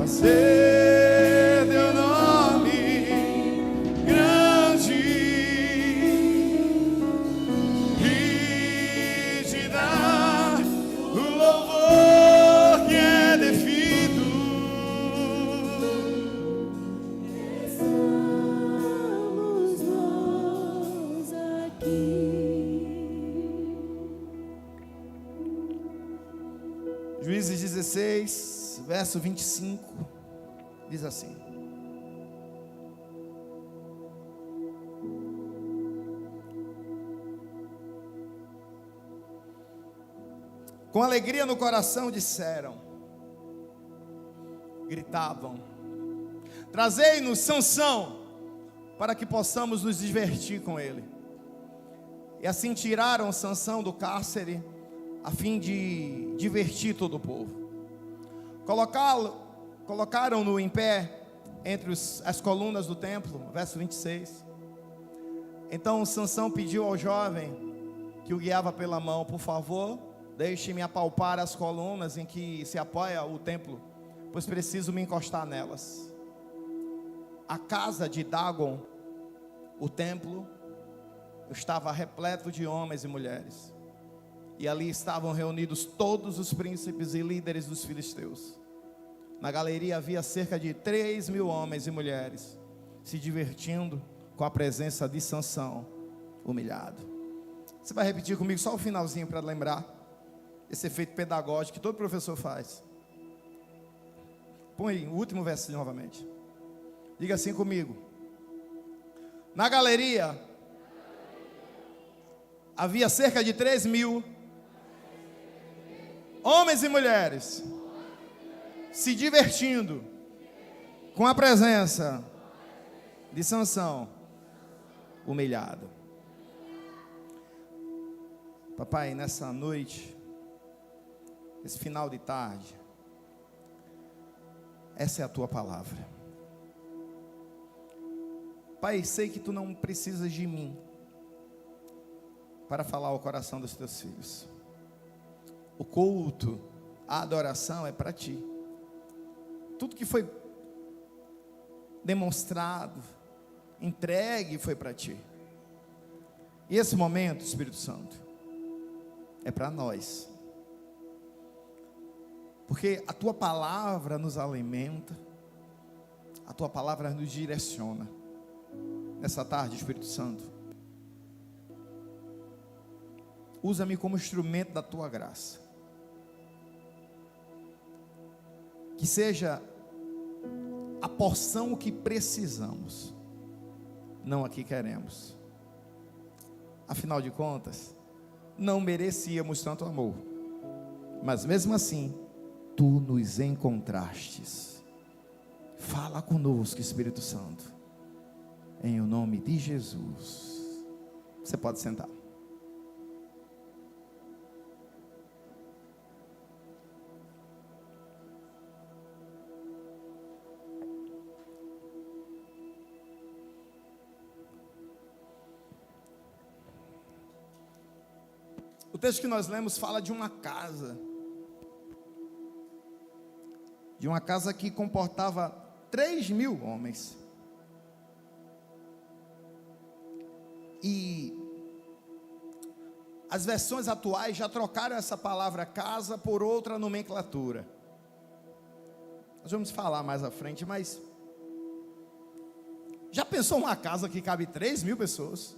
fazer teu nome grande e te dar o louvor que é devido. Estamos nós aqui. Juízes 16, verso 25, diz assim: com alegria no coração disseram, gritavam: trazei-nos Sansão, para que possamos nos divertir com ele. E assim tiraram Sansão do cárcere, a fim de divertir todo o povo. Colocaram-no em pé entre as colunas do templo, verso 26. Então Sansão pediu ao jovem que o guiava pela mão: por favor, deixe-me apalpar as colunas em que se apoia o templo, pois preciso me encostar nelas. A casa de Dagon, o templo, estava repleto de homens e mulheres. E ali estavam reunidos todos os príncipes e líderes dos filisteus. Na galeria havia cerca de 3.000 homens e mulheres, se divertindo com a presença de Sansão, humilhado. Você vai repetir comigo só o finalzinho para lembrar esse efeito pedagógico que todo professor faz. Põe o último versinho novamente. Diga assim comigo: na galeria havia cerca de 3.000 homens e mulheres se divertindo com a presença de Sansão, humilhado. Papai, nessa noite, esse final de tarde, essa é a tua palavra. Pai, sei que tu não precisas de mim para falar ao coração dos teus filhos. O culto, a adoração é para ti. Tudo que foi demonstrado, entregue, foi para ti. E esse momento, Espírito Santo, é para nós. Porque a tua palavra nos alimenta, a tua palavra nos direciona. Nessa tarde, Espírito Santo, usa-me como instrumento da tua graça. Que seja a porção que precisamos, não a que queremos. Afinal de contas, não merecíamos tanto amor, mas mesmo assim, tu nos encontrastes. Fala conosco, Espírito Santo, em o nome de Jesus. Você pode sentar. O texto que nós lemos fala de uma casa. De uma casa que comportava 3.000 homens. E as versões atuais já trocaram essa palavra casa por outra nomenclatura. Nós vamos falar mais à frente, mas já pensou uma casa que cabe 3.000 pessoas?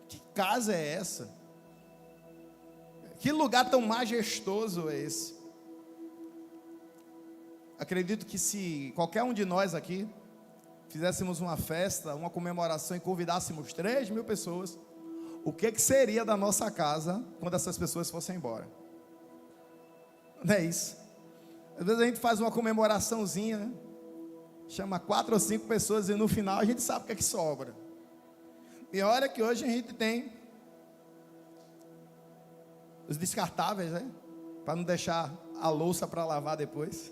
Que casa é essa? Que lugar tão majestoso é esse? Acredito que se qualquer um de nós aqui fizéssemos uma festa, uma comemoração e convidássemos 3.000 pessoas, o que seria da nossa casa quando essas pessoas fossem embora? Não é isso? Às vezes a gente faz uma comemoraçãozinha, né? Chama 4 ou 5 pessoas e no final a gente sabe o que é que sobra. E olha que hoje a gente tem os descartáveis, né? Para não deixar a louça para lavar depois.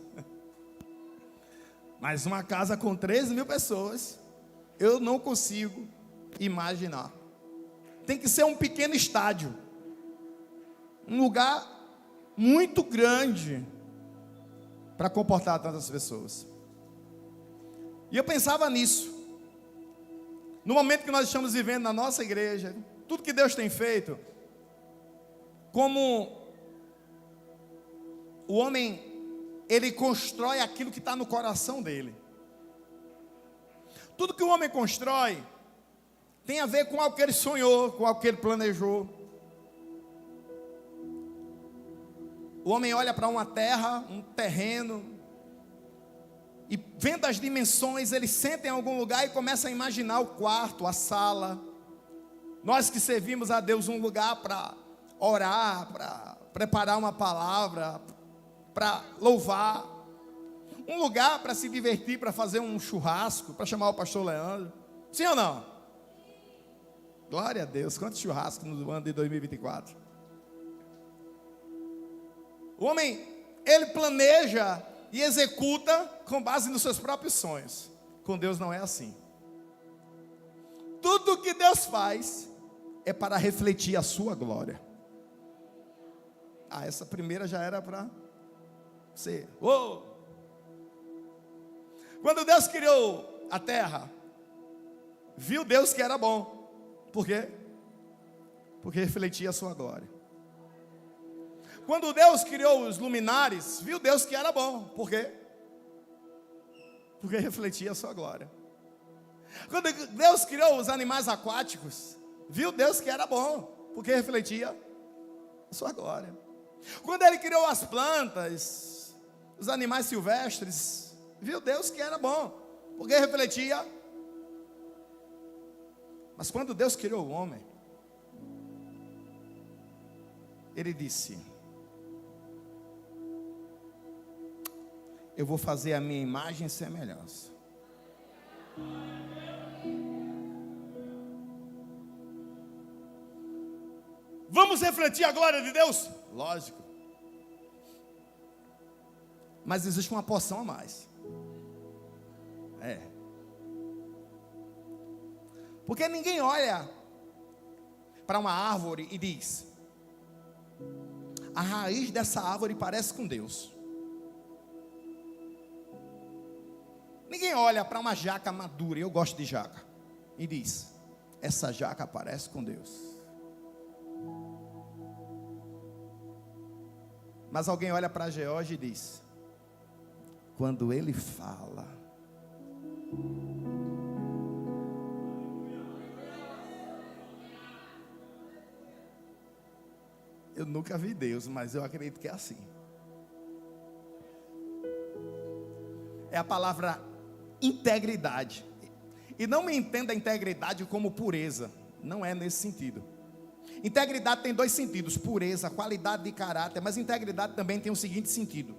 Mas uma casa com 13.000 pessoas, eu não consigo imaginar. Tem que ser um pequeno estádio, um lugar muito grande, para comportar tantas pessoas. E eu pensava nisso. No momento que nós estamos vivendo na nossa igreja, tudo que Deus tem feito, como o homem, ele constrói aquilo que está no coração dele. Tudo que o homem constrói tem a ver com algo que ele sonhou, com algo que ele planejou. O homem olha para uma terra, um terreno, e vendo as dimensões, ele senta em algum lugar e começa a imaginar o quarto, a sala. Nós que servimos a Deus, um lugar para orar, para preparar uma palavra, para louvar, um lugar para se divertir, para fazer um churrasco, para chamar o pastor Leandro. Sim ou não? Glória a Deus, quantos churrascos no ano de 2024. O homem, ele planeja e executa com base nos seus próprios sonhos. Com Deus não é assim. Tudo que Deus faz é para refletir a sua glória. Essa primeira já era para você. Oh! Quando Deus criou a terra, viu Deus que era bom. Por quê? Porque refletia a sua glória. Quando Deus criou os luminares, viu Deus que era bom. Por quê? Porque refletia a sua glória. Quando Deus criou os animais aquáticos, viu Deus que era bom. Porque refletia a sua glória. Quando Ele criou as plantas, os animais silvestres, viu Deus que era bom. Porque refletia. Mas quando Deus criou o homem, Ele disse: eu vou fazer a minha imagem e semelhança. Vamos refletir a glória de Deus? Lógico. Mas existe uma porção a mais. Porque ninguém olha para uma árvore e diz: a raiz dessa árvore parece com Deus. Ninguém olha para uma jaca madura, eu gosto de jaca, e diz: essa jaca parece com Deus. Mas alguém olha para George e diz: quando ele fala, eu nunca vi Deus, mas eu acredito que é assim. É a palavra integridade. E não me entenda a integridade como pureza. Não é nesse sentido. Integridade tem dois sentidos: pureza, qualidade de caráter. Mas integridade também tem o seguinte sentido: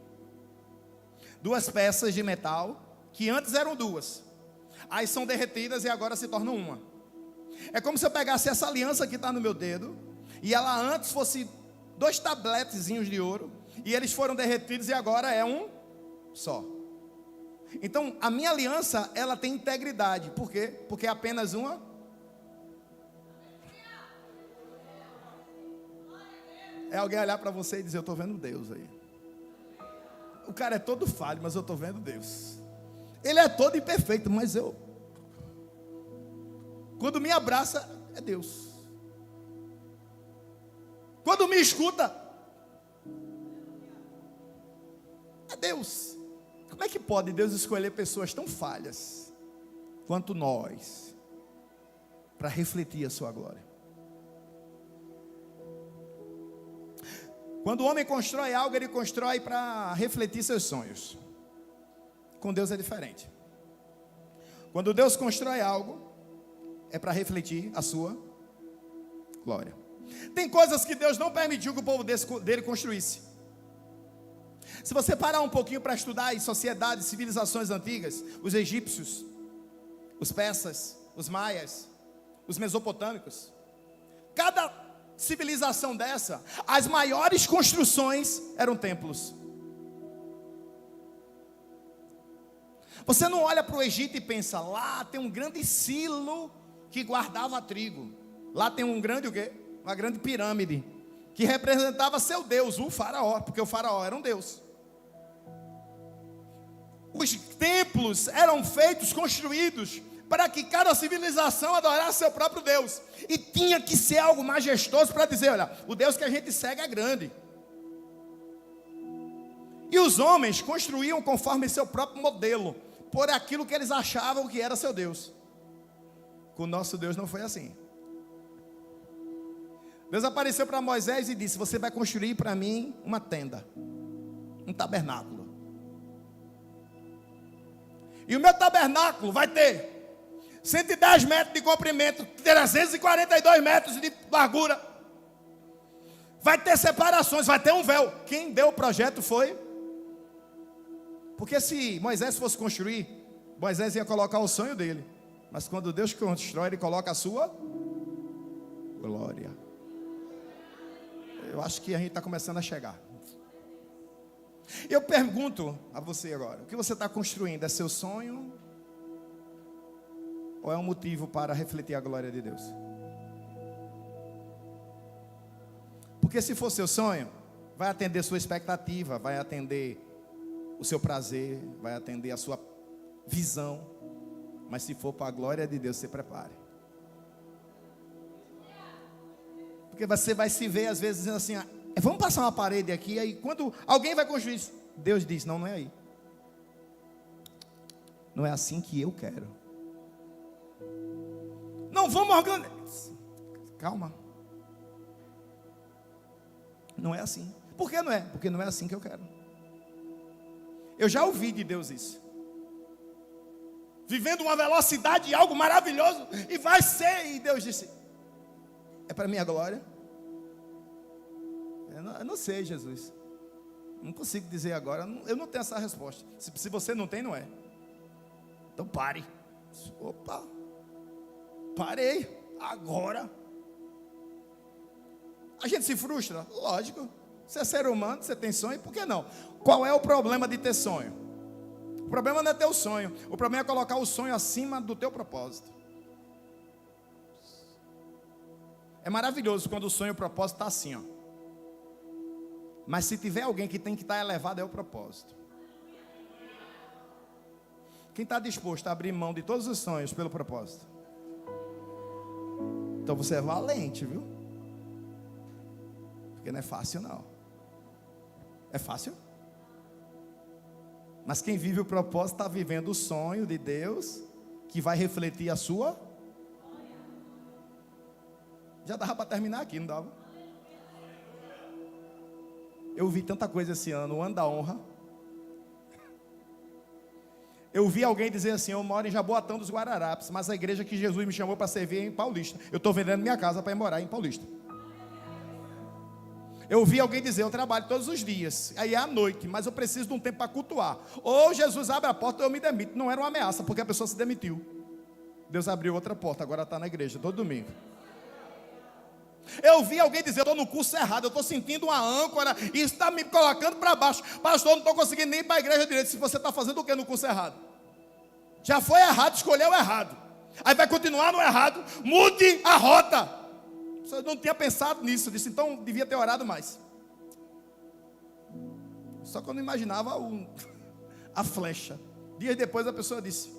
duas peças de metal, que antes eram duas, aí são derretidas e agora se tornam uma. É como se eu pegasse essa aliança que está no meu dedo, e ela antes fosse 2 tabletezinhos de ouro, e eles foram derretidos e agora é um só. Então a minha aliança, ela tem integridade. Por quê? Porque é apenas uma. É alguém olhar para você e dizer: eu estou vendo Deus aí. O cara é todo falho, mas eu estou vendo Deus. Ele é todo imperfeito, mas eu, quando me abraça, é Deus. Quando me escuta, é Deus. Como é que pode Deus escolher pessoas tão falhas quanto nós para refletir a sua glória? Quando o homem constrói algo, ele constrói para refletir seus sonhos. Com Deus é diferente. Quando Deus constrói algo, é para refletir a sua glória. Tem coisas que Deus não permitiu que o povo dele construísse. Se você parar um pouquinho para estudar em sociedades, civilizações antigas, os egípcios, os persas, os maias, os mesopotâmicos, cada civilização dessa, as maiores construções eram templos. Você não olha para o Egito e pensa: lá tem um grande silo que guardava trigo. Lá tem um grande o quê? Uma grande pirâmide que representava seu Deus, o faraó, porque o faraó era um Deus. Os templos eram feitos, construídos, para que cada civilização adorasse seu próprio Deus. E tinha que ser algo majestoso para dizer, olha, o Deus que a gente segue é grande. E os homens construíam conforme seu próprio modelo, por aquilo que eles achavam que era seu Deus. Com o nosso Deus não foi assim. Deus apareceu para Moisés e disse, você vai construir para mim uma tenda, um tabernáculo. E o meu tabernáculo vai ter 110 metros de comprimento, 342 metros de largura. Vai ter separações, vai ter um véu. Quem deu o projeto foi. Porque se Moisés fosse construir, Moisés ia colocar o sonho dele. Mas quando Deus constrói, Ele coloca a sua glória. Eu acho que a gente está começando a chegar. Eu pergunto a você agora, o que você está construindo? É seu sonho? Ou é um motivo para refletir a glória de Deus? Porque se for seu sonho, vai atender sua expectativa, vai atender o seu prazer, vai atender a sua visão. Mas se for para a glória de Deus, se prepare. Porque você vai se ver às vezes dizendo assim, vamos passar uma parede aqui, aí quando alguém vai construir isso, Deus diz, não é aí. Não é assim que eu quero. Não vamos organizar. Calma. Não é assim. Por que não é? Porque não é assim que eu quero. Eu já ouvi de Deus isso. Vivendo uma velocidade, algo maravilhoso, e vai ser, e Deus disse, é para minha glória? Eu não sei, Jesus. Não consigo dizer agora, eu não tenho essa resposta. Se você não tem, não é. Então pare. Opa, parei, agora. A gente se frustra? Lógico. Você é ser humano, você tem sonho, por que não? Qual é o problema de ter sonho? O problema não é ter o sonho, o problema é colocar o sonho acima do teu propósito. É maravilhoso quando o sonho e o propósito está assim, ó. Mas se tiver alguém que tem que estar elevado, é o propósito. Quem está disposto a abrir mão de todos os sonhos pelo propósito? Então você é valente, viu? Porque não é fácil não. É fácil? Mas quem vive o propósito está vivendo o sonho de Deus, que vai refletir a sua. Já dava para terminar aqui, não dava? Eu vi tanta coisa esse ano, o ano da honra. Eu vi alguém dizer assim, eu moro em Jaboatão dos Guararapes, mas a igreja que Jesus me chamou para servir é em Paulista. Eu estou vendendo minha casa para ir morar em Paulista. Eu vi alguém dizer, eu trabalho todos os dias, aí é à noite, mas eu preciso de um tempo para cultuar. Ou Jesus abre a porta ou eu me demito. Não era uma ameaça, porque a pessoa se demitiu. Deus abriu outra porta, agora está na igreja, todo domingo. Eu vi alguém dizer, eu estou no curso errado, eu estou sentindo uma âncora, e isso está me colocando para baixo. Pastor, eu não estou conseguindo nem ir para a igreja direito. Se você está fazendo o que no curso errado? Já foi errado, escolheu errado. Aí vai continuar no errado, mude a rota. Eu não tinha pensado nisso, eu disse, então devia ter orado mais. Só que eu não imaginava a flecha. Dias depois a pessoa disse,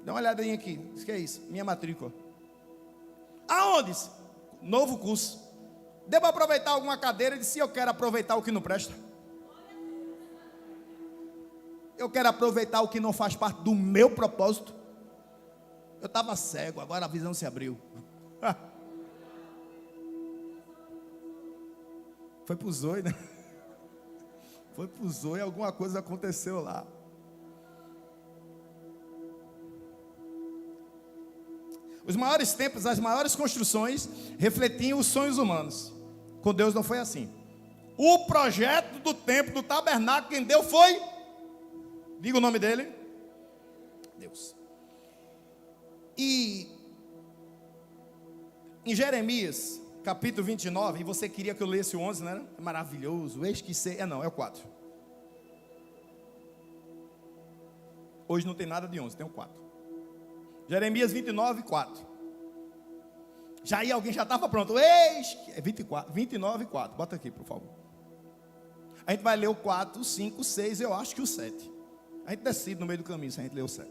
dá uma olhadinha aqui, o que é isso? Minha matrícula. Aonde? Novo curso. Devo aproveitar alguma cadeira? Ele disse, eu quero aproveitar o que não presta. Eu quero aproveitar o que não faz parte do meu propósito. Eu estava cego, agora a visão se abriu. Foi pro Zoe, né? Foi pro Zoe, alguma coisa aconteceu lá. Os maiores templos, as maiores construções refletiam os sonhos humanos. Com Deus não foi assim. O projeto do templo, do tabernáculo, quem deu foi, diga o nome dele, Deus. E em Jeremias capítulo 29, e você queria que eu lesse o 11, né? É maravilhoso, eis que sei, é o 4. Hoje não tem nada de 11, tem o 4. Jeremias 29, 4. Já aí alguém já estava pronto, eis que, é 29, 4, bota aqui por favor. A gente vai ler o 4, 5, 6, eu acho que o 7. A gente decide no meio do caminho se a gente lê o 7.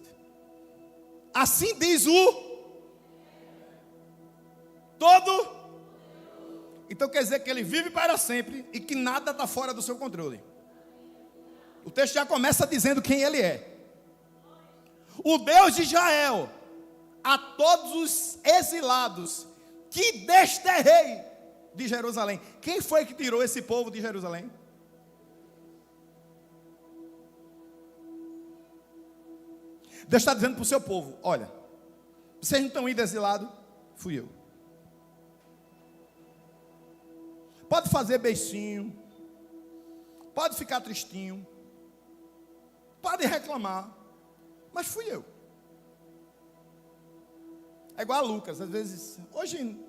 Assim diz o todo. Então quer dizer que ele vive para sempre e que nada está fora do seu controle. O texto já começa dizendo quem ele é. O Deus de Israel, a todos os exilados que desterrei de Jerusalém. Quem foi que tirou esse povo de Jerusalém? Deus está dizendo para o seu povo: olha, vocês não estão indo exilados, fui eu. Pode fazer beicinho, pode ficar tristinho, pode reclamar, mas fui eu. É igual a Lucas, às vezes, hoje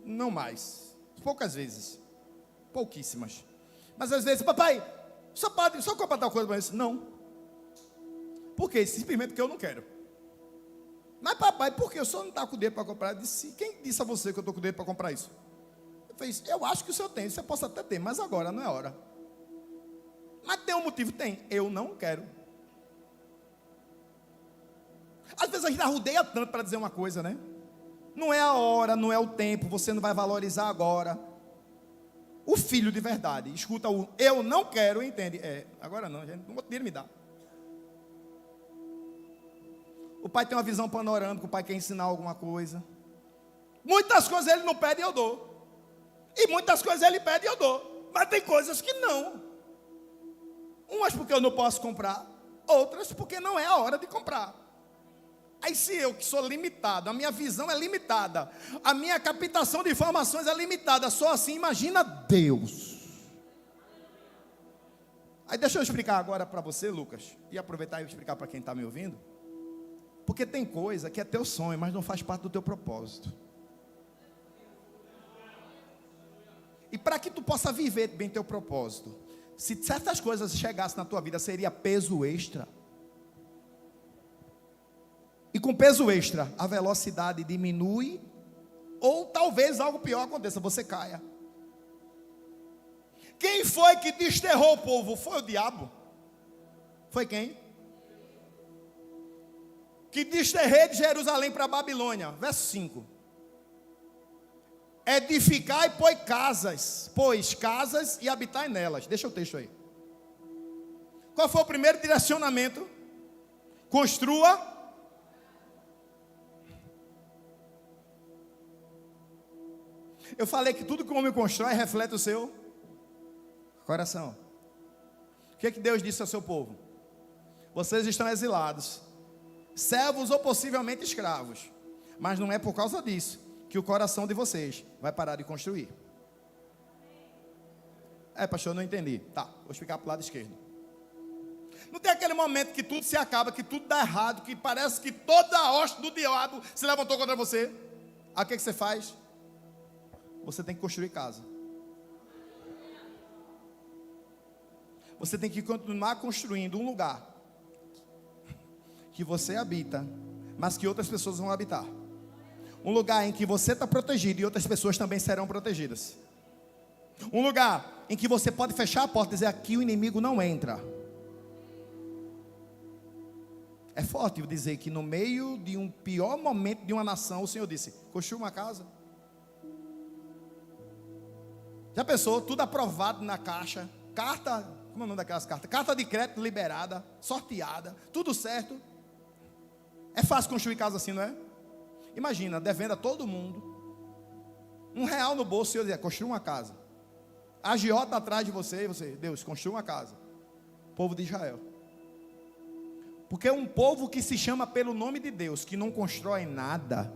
não mais, poucas vezes, pouquíssimas, mas às vezes, papai, só compra tal coisa para isso? Não. Por quê? Simplesmente porque eu não quero. Mas papai, por que o senhor não está com o dinheiro para comprar? Eu disse: quem disse a você que eu estou com o dinheiro para comprar isso? Eu acho que o senhor tem, você possa até ter, mas agora não é hora. Mas tem um motivo? Tem. Eu não quero. Às vezes a gente arrudeia tanto para dizer uma coisa, né? Não é a hora, não é o tempo, você não vai valorizar agora. O filho de verdade escuta o eu não quero, entende? Agora não, gente, não vou ter me dar. O pai tem uma visão panorâmica, o pai quer ensinar alguma coisa. Muitas coisas ele não pede e eu dou. E muitas coisas ele pede e eu dou. Mas tem coisas que não. Umas porque eu não posso comprar, outras porque não é a hora de comprar. Aí se eu que sou limitado, a minha visão é limitada, a minha captação de informações é limitada, só assim, imagina Deus. Aí deixa eu explicar agora para você, Lucas, e aproveitar e explicar para quem está me ouvindo. Porque tem coisa que é teu sonho, mas não faz parte do teu propósito. E para que tu possa viver bem teu propósito, se certas coisas chegassem na tua vida, seria peso extra. E com peso extra, a velocidade diminui, ou talvez algo pior aconteça, você caia. Quem foi que desterrou o povo? Foi o diabo? Foi quem? Que desterrei de Jerusalém para a Babilônia. Verso 5. Edificai e pois casas e habitai nelas. Deixa o texto aí. Qual foi o primeiro direcionamento? Construa. Eu falei que tudo que o homem constrói reflete o seu coração. O que é que Deus disse ao seu povo? Vocês estão exilados, servos ou possivelmente escravos, mas não é por causa disso que o coração de vocês vai parar de construir. Pastor, eu não entendi. Tá, vou explicar para o lado esquerdo. Não tem aquele momento que tudo se acaba, que tudo dá errado, que parece que toda a hoste do diabo se levantou contra você. Aí o que você faz? Você tem que construir casa. Você tem que continuar construindo um lugar que você habita, mas que outras pessoas vão habitar. Um lugar em que você está protegido e outras pessoas também serão protegidas. Um lugar em que você pode fechar a porta e dizer: aqui o inimigo não entra. É forte dizer que no meio de um pior momento de uma nação, o Senhor disse: construa uma casa. Já pensou? Tudo aprovado na caixa. Carta, como é o nome daquelas cartas? Carta de crédito liberada, sorteada, tudo certo. É fácil construir casa assim, não é? Imagina, devendo a todo mundo, R$1 no bolso, e eu dizer: construa uma casa. A agiota atrás de você, e você: Deus, construa uma casa. Povo de Israel. Porque um povo que se chama pelo nome de Deus, que não constrói nada,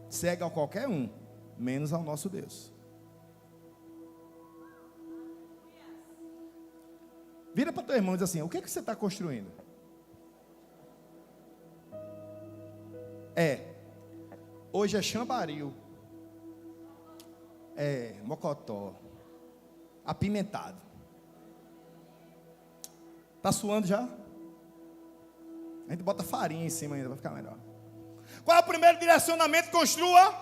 cega a qualquer um, menos ao nosso Deus. Vira para teu irmão e diz assim: o que você está construindo? Hoje é chambaril, mocotó, apimentado. Tá suando já? A gente bota farinha em cima ainda para ficar melhor. Qual é o primeiro direcionamento? Construa.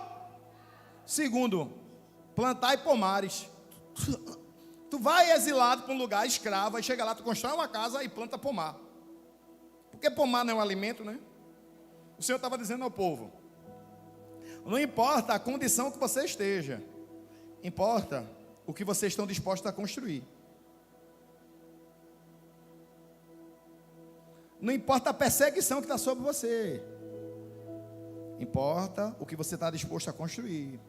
Segundo, plantar e pomares. Tu vai exilado para um lugar escravo, aí chega lá, tu constrói uma casa e planta pomar. Porque pomar não é um alimento, né? O Senhor estava dizendo ao povo: não importa a condição que você esteja, importa o que vocês estão dispostos a construir. Não importa a perseguição que está sobre você, importa o que você está disposto a construir.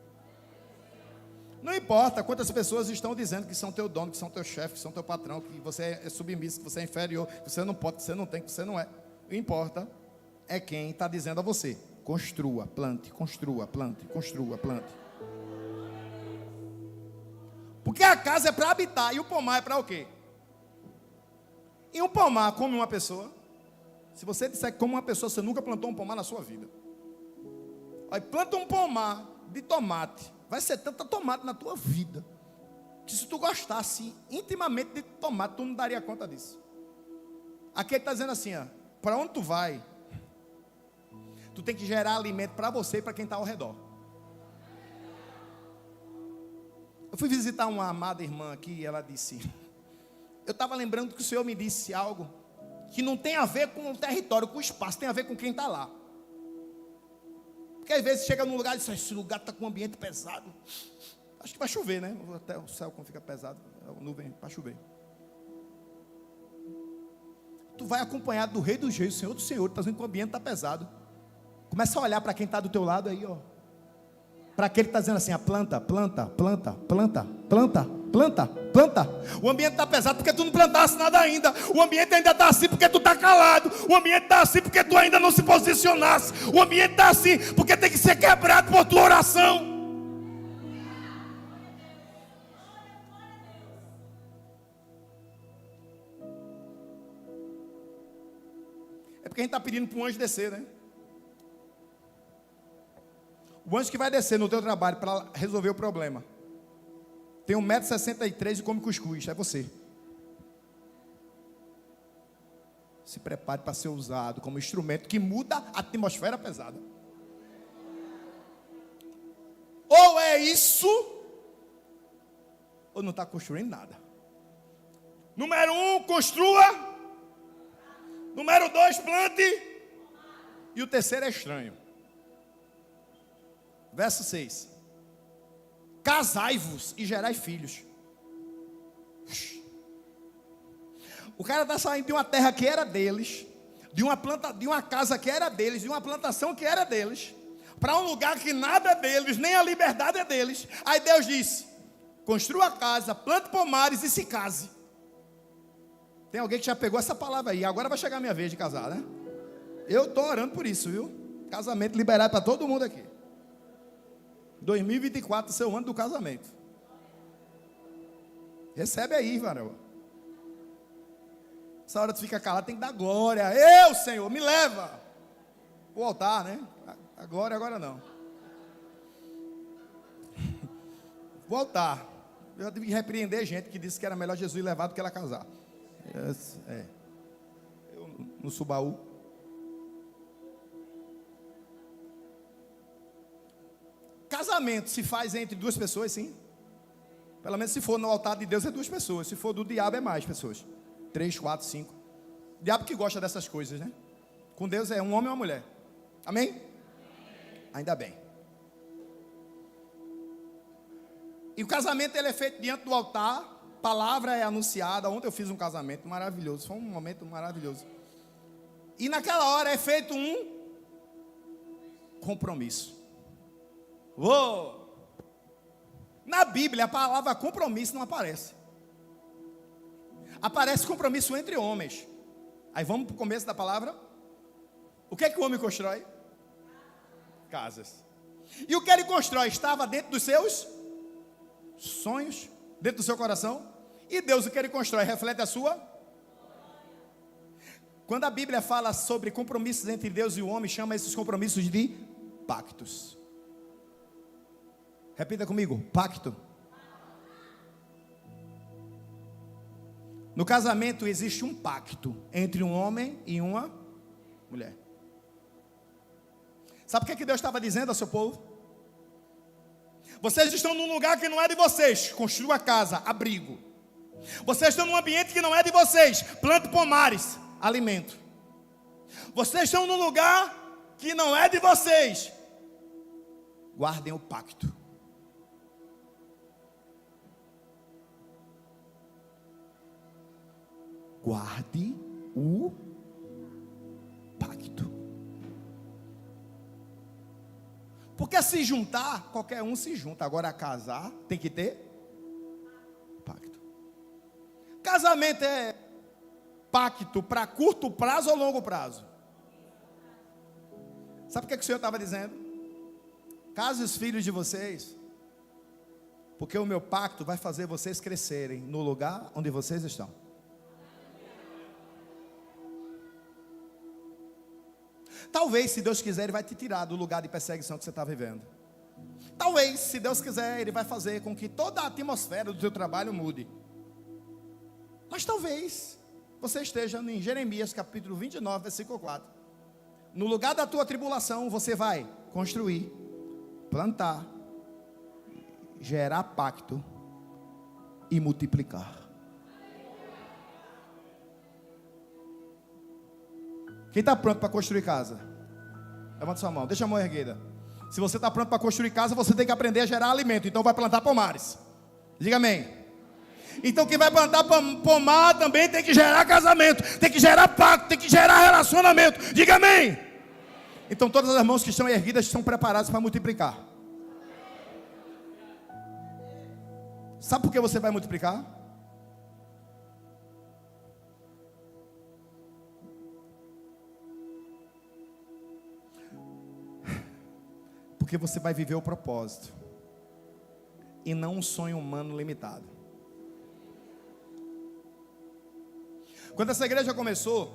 Não importa quantas pessoas estão dizendo que são teu dono, que são teu chefe, que são teu patrão, que você é submisso, que você é inferior, que você não pode, que você não tem, que você não é. O que importa é quem está dizendo a você: construa, plante, construa, plante, construa, plante. Porque a casa é para habitar e o pomar é para o quê? E um pomar come uma pessoa. Se você disser que come uma pessoa, você nunca plantou um pomar na sua vida. Aí planta um pomar de tomate. Vai ser tanta tomate na tua vida que se tu gostasse intimamente de tomate, tu não daria conta disso. Aqui ele está dizendo assim, ó: para onde tu vai, tu tem que gerar alimento para você e para quem está ao redor. Eu fui visitar uma amada irmã aqui e ela disse: eu estava lembrando que o Senhor me disse algo que não tem a ver com o território, com o espaço, tem a ver com quem está lá. Porque às vezes chega num lugar e diz: esse lugar está com um ambiente pesado. Acho que vai chover, né? Até o céu quando fica pesado, a nuvem para chover. Tu vai acompanhado do Rei dos Reis, do Senhor do Senhor, está dizendo que o ambiente está pesado. Começa a olhar para quem está do teu lado aí, ó. Para aquele que está dizendo assim: planta, planta, planta, planta, planta, planta, planta. O ambiente está pesado porque tu não plantaste nada ainda. O ambiente ainda está assim porque tu está calado. O ambiente está assim porque tu ainda não se posicionaste. O ambiente está assim porque tem que ser quebrado por tua oração. É porque a gente está pedindo para um anjo descer, né? O anjo que vai descer no teu trabalho para resolver o problema tem 1,63 m e come cuscuz. É você. Se prepare para ser usado como instrumento que muda a atmosfera pesada. Ou é isso, ou não está construindo nada. Número 1, construa. Número 2, plante. E o terceiro é estranho. Verso 6: casai-vos e gerai filhos. O cara está saindo de uma terra que era deles, de uma casa que era deles, de uma plantação que era deles, para um lugar que nada é deles, nem a liberdade é deles. Aí Deus disse: construa a casa, plante pomares e se case. Tem alguém que já pegou essa palavra aí? Agora vai chegar a minha vez de casar, né? Eu estou orando por isso, viu? Casamento liberado para todo mundo aqui. 2024, seu ano do casamento. Recebe aí, varão. Essa hora tu fica calado, tem que dar glória. Eu, Senhor, me leva. O altar, né? A glória agora não. Vou altar. Eu tive que repreender gente que disse que era melhor Jesus levar do que ela casar. Eu no Subaú. Casamento se faz entre duas pessoas, sim. Pelo menos se for no altar de Deus é duas pessoas. Se for do diabo é mais pessoas. 3, 4, 5. O diabo que gosta dessas coisas, né? Com Deus é um homem ou uma mulher. Amém? Ainda bem. E o casamento ele é feito diante do altar. Palavra é anunciada. Ontem eu fiz um casamento maravilhoso. Foi um momento maravilhoso. E naquela hora é feito um compromisso. Uou! Na Bíblia a palavra compromisso não aparece. Aparece compromisso entre homens. Aí vamos para o começo da palavra. O que é que o homem constrói? Casas. E o que ele constrói estava dentro dos seus sonhos, dentro do seu coração. E Deus, o que ele constrói, reflete a sua. Quando a Bíblia fala sobre compromissos entre Deus e o homem, chama esses compromissos de pactos. Repita comigo: pacto. No casamento existe um pacto entre um homem e uma mulher. Sabe o que Deus estava dizendo ao seu povo? Vocês estão num lugar que não é de vocês, construa casa, abrigo. Vocês estão num ambiente que não é de vocês, plante pomares, alimento. Vocês estão num lugar que não é de vocês. Guardem o pacto. Guarde o pacto. Porque se juntar, qualquer um se junta. Agora casar, tem que ter pacto. Casamento é pacto para curto prazo ou longo prazo? Sabe o que o Senhor estava dizendo? Case os filhos de vocês, porque o meu pacto vai fazer vocês crescerem no lugar onde vocês estão. Talvez, se Deus quiser, Ele vai te tirar do lugar de perseguição que você está vivendo. Talvez, se Deus quiser, Ele vai fazer com que toda a atmosfera do seu trabalho mude. Mas talvez você esteja em Jeremias capítulo 29, versículo 4. No lugar da tua tribulação, você vai construir, plantar, gerar pacto e multiplicar. Quem está pronto para construir casa? Levanta sua mão, deixa a mão erguida. Se você está pronto para construir casa, você tem que aprender a gerar alimento. Então vai plantar pomares. Diga amém. Então quem vai plantar pomar também tem que gerar casamento, tem que gerar pacto, tem que gerar relacionamento. Diga amém. Então todas as mãos que estão erguidas estão preparadas para multiplicar. Sabe por que você vai multiplicar? Porque você vai viver o propósito e não um sonho humano limitado. Quando essa igreja começou,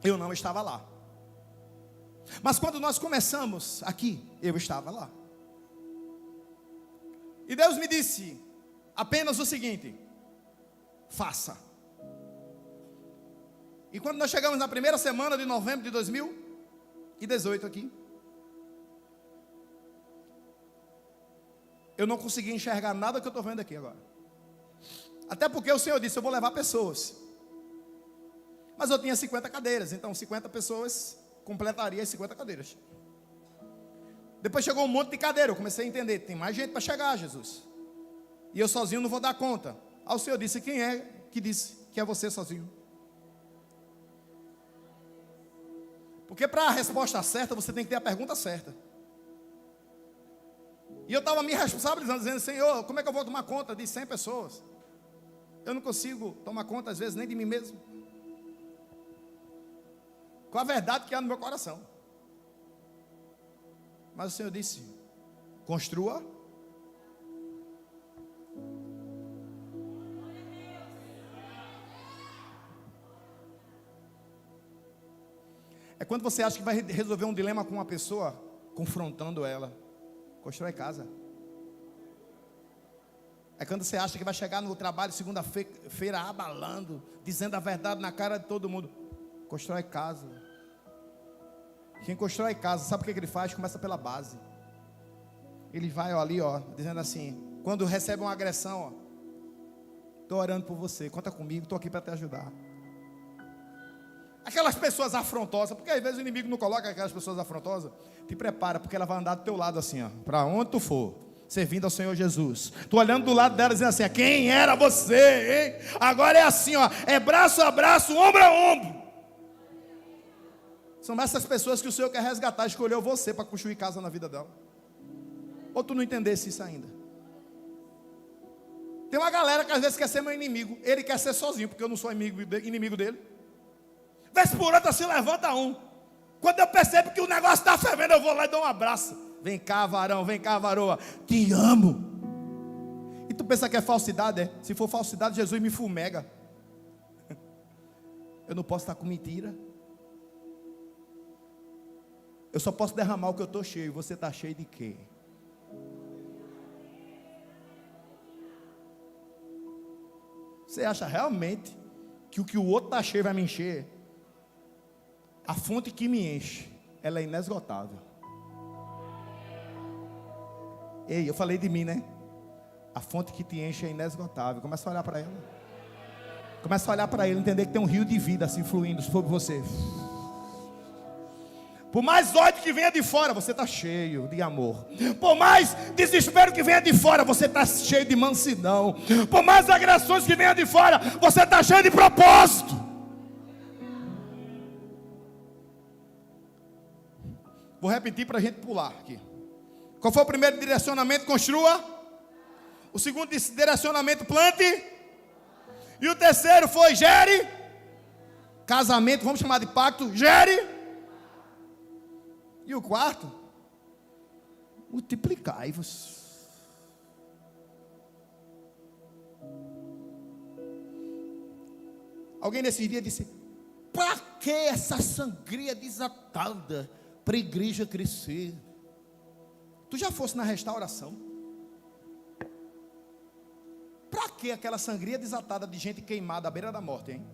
eu não estava lá. Mas quando nós começamos aqui, eu estava lá. E Deus me disse apenas o seguinte: faça. E quando nós chegamos na primeira semana de novembro de 2018 aqui, eu não consegui enxergar nada que eu estou vendo aqui agora. Até porque o Senhor disse: eu vou levar pessoas. Mas eu tinha 50 cadeiras, então 50 pessoas completaria as 50 cadeiras. Depois chegou um monte de cadeira, eu comecei a entender: tem mais gente para chegar, Jesus. E eu sozinho não vou dar conta. Aí o Senhor disse: quem é que disse que é você sozinho? Porque para a resposta certa, você tem que ter a pergunta certa. E eu estava me responsabilizando, dizendo: Senhor, como é que eu vou tomar conta de 100 pessoas? Eu não consigo tomar conta, às vezes, nem de mim mesmo. Com a verdade que há no meu coração. Mas o Senhor disse: construa. É quando você acha que vai resolver um dilema com uma pessoa, confrontando ela. Constrói casa. É quando você acha que vai chegar no trabalho segunda-feira abalando, dizendo a verdade na cara de todo mundo. Constrói casa. Quem constrói casa, sabe o que ele faz? Começa pela base. Ele vai ali, dizendo assim: quando recebe uma agressão, estou orando por você, conta comigo, estou aqui para te ajudar. Aquelas pessoas afrontosas, porque às vezes o inimigo não coloca aquelas pessoas afrontosas. Te prepara, porque ela vai andar do teu lado assim, para onde tu for, servindo ao Senhor Jesus. Tu olhando do lado dela, dizendo assim: quem era você, hein? Agora é assim, é braço a braço, ombro a ombro. São essas pessoas que o Senhor quer resgatar. Escolheu você para construir casa na vida dela. Ou tu não entendesse isso ainda? Tem uma galera que às vezes quer ser meu inimigo. Ele quer ser sozinho, porque eu não sou inimigo dele. Vez por outra se levanta um. Quando eu percebo que o negócio está fervendo, eu vou lá e dou um abraço. Vem cá, varão, vem cá, varoa. Te amo. E tu pensa que é falsidade, é? Se for falsidade, Jesus me fumega. Eu não posso estar com mentira. Eu só posso derramar o que eu estou cheio. Você está cheio de quê? Você acha realmente que o que o outro está cheio vai me encher? A fonte que me enche, ela é inesgotável. Ei, eu falei de mim, né? A fonte que te enche é inesgotável. Começa a olhar para ela. Começa a olhar para ele, entender que tem um rio de vida assim fluindo sobre você. Por mais ódio que venha de fora, você está cheio de amor. Por mais desespero que venha de fora, você está cheio de mansidão. Por mais agressões que venha de fora, você está cheio de propósito. Vou repetir para a gente pular aqui. Qual foi o primeiro direcionamento? Construa. O segundo direcionamento, plante. E o terceiro foi gere. Casamento, vamos chamar de pacto, gere. E o quarto, multiplicai-vos. Alguém nesse dia disse: para que essa sangria desatada para a igreja crescer? Tu já fosse na restauração? Para que aquela sangria desatada de gente queimada à beira da morte, hein?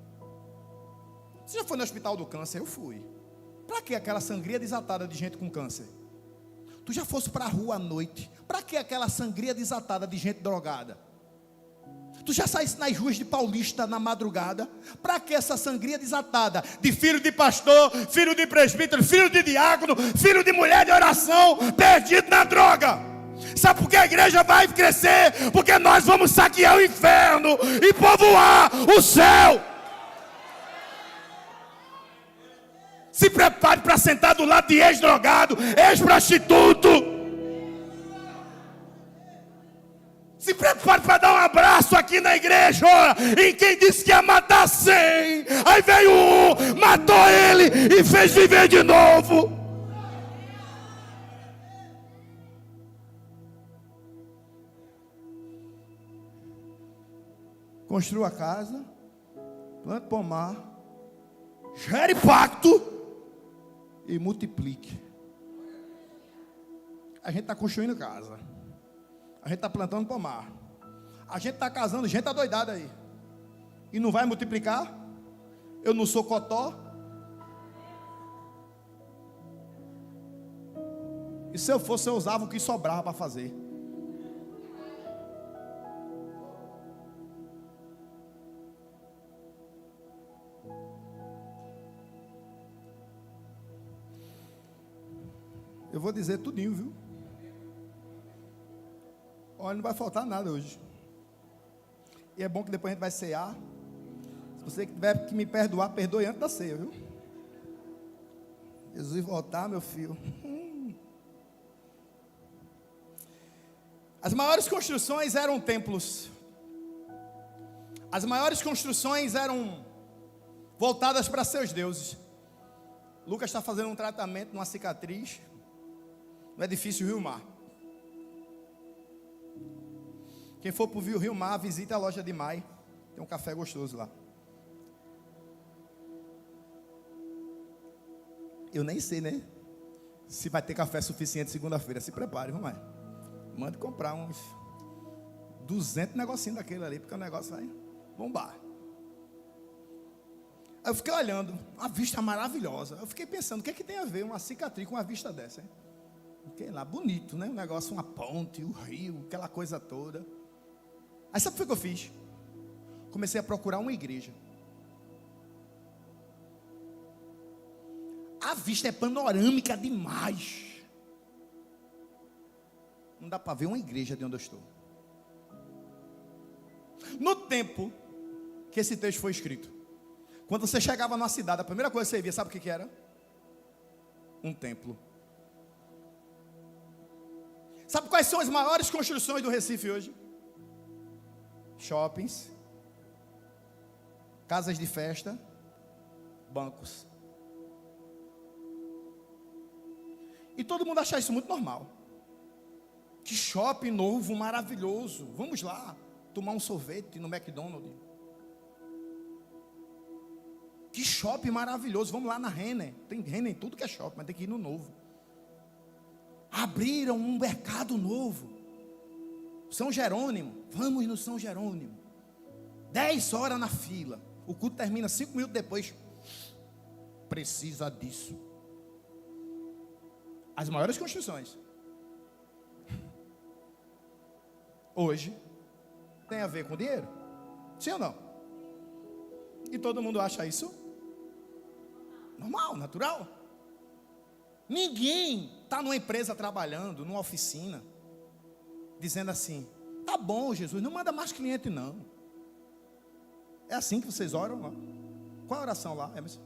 Você já foi no hospital do câncer? Eu fui. Para que aquela sangria desatada de gente com câncer? Tu já fosse para a rua à noite? Para que aquela sangria desatada de gente drogada? Tu já saísse nas ruas de Paulista na madrugada? Para que essa sangria desatada de filho de pastor, filho de presbítero, filho de diácono, filho de mulher de oração, perdido na droga? Sabe por que a igreja vai crescer? Porque nós vamos saquear o inferno e povoar o céu. Se prepare para sentar do lado de ex-drogado, ex-prostituto. Se prepare para dar um abraço aqui na igreja. Em quem disse que ia matar 100. Aí veio um, matou ele e fez viver de novo. Construa a casa, plante pomar, gere pacto e multiplique. A gente está construindo casa, a gente está plantando pomar, a gente está casando, gente adoidada aí, e não vai multiplicar? Eu não sou cotó? E se eu fosse, eu usava o que sobrava para fazer. Eu vou dizer tudinho, viu? Olha, não vai faltar nada hoje. E é bom que depois a gente vai cear. Se você tiver que me perdoar, perdoe antes da ceia, viu? Jesus voltar, meu filho. As maiores construções eram templos. As maiores construções eram voltadas para seus deuses. Lucas está fazendo um tratamento numa cicatriz no edifício Rio Mar. Quem for para o Rio Mar, visite a loja de Mai. Tem um café gostoso lá. Eu nem sei, né? Se vai ter café suficiente segunda-feira. Se prepare, vamos lá. Mande comprar uns 200 negocinhos daquele ali, porque o negócio vai bombar. Aí eu fiquei olhando, uma vista maravilhosa. Eu fiquei pensando, o que é que tem a ver uma cicatriz com uma vista dessa, hein? Fiquei lá, bonito, né? Um negócio, uma ponte, o rio, aquela coisa toda. Aí sabe o que eu fiz? Comecei a procurar uma igreja. A vista é panorâmica demais. Não dá para ver uma igreja de onde eu estou. No tempo que esse texto foi escrito, quando você chegava numa cidade, a primeira coisa que você via, sabe o que era? Um templo. Sabe quais são as maiores construções do Recife hoje? Shoppings, casas de festa, bancos. E todo mundo acha isso muito normal. Que shopping novo, maravilhoso. Vamos lá tomar um sorvete no McDonald's. Que shopping maravilhoso. Vamos lá na Renner. Tem Renner em tudo que é shopping, mas tem que ir no novo. Abriram um mercado novo. São Jerônimo. Vamos no São Jerônimo. 10 horas na fila. O culto termina 5 minutos depois. Precisa disso. As maiores construções hoje tem a ver com dinheiro. Sim ou não? E todo mundo acha isso normal, natural. Ninguém está numa empresa trabalhando, numa oficina, dizendo assim: tá bom, Jesus, não manda mais cliente não. É assim que vocês oram lá? Qual a oração lá, Emerson?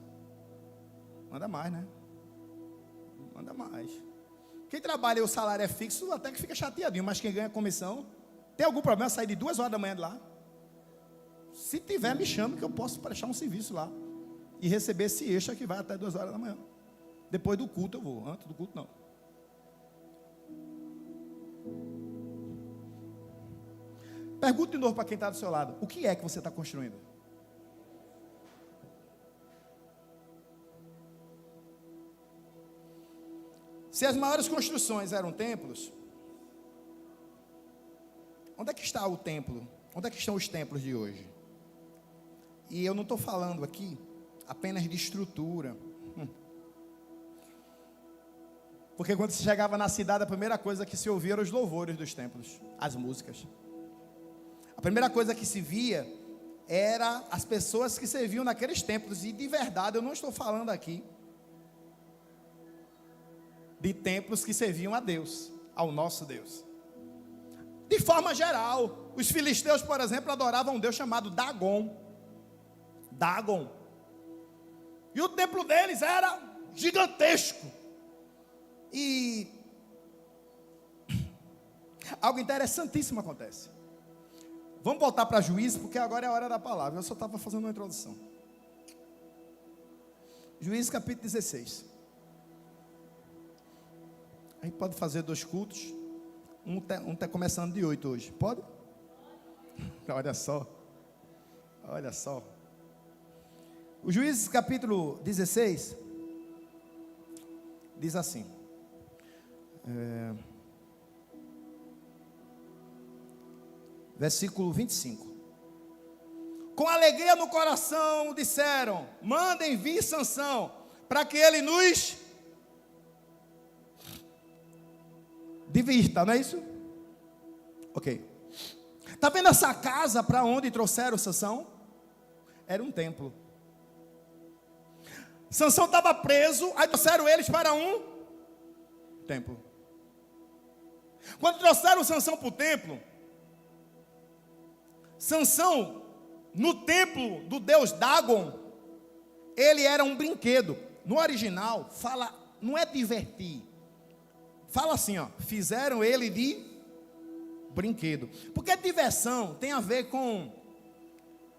Manda mais, né? Manda mais. Quem trabalha e o salário é fixo, até que fica chateadinho, mas quem ganha comissão, tem algum problema sair de 2 horas da manhã de lá? Se tiver, me chame que eu posso prestar um serviço lá e receber esse extra que vai até 2 horas da manhã. Depois do culto eu vou, antes do culto não. Pergunta de novo para quem está do seu lado: o que é que você está construindo? Se as maiores construções eram templos, onde é que está o templo? Onde é que estão os templos de hoje? E eu não estou falando aqui apenas de estrutura. Porque quando se chegava na cidade, a primeira coisa que se ouvia eram os louvores dos templos, as músicas. A primeira coisa que se via era as pessoas que serviam naqueles templos. E de verdade, eu não estou falando aqui de templos que serviam a Deus, ao nosso Deus. De forma geral, os filisteus, por exemplo, adoravam um Deus chamado Dagon. Dagon. E o templo deles era gigantesco. E algo interessantíssimo acontece. Vamos voltar para Juízes, porque agora é a hora da palavra. Eu só estava fazendo uma introdução. Juízes capítulo 16. A gente pode fazer 2 cultos. Um tá começando de 8 hoje. Pode? Olha só. Olha só. O Juízes capítulo 16 diz assim. Versículo 25. Com alegria no coração disseram: mandem vir Sansão, para que ele nos divirta, não é isso? Ok. Está vendo essa casa para onde trouxeram Sansão? Era um templo. Sansão estava preso, aí trouxeram eles para um templo. Quando trouxeram Sansão para o templo, Sansão, no templo do deus Dagon, ele era um brinquedo. No original, fala, não é divertir. Fala assim, ó, fizeram ele de brinquedo. Porque diversão tem a ver com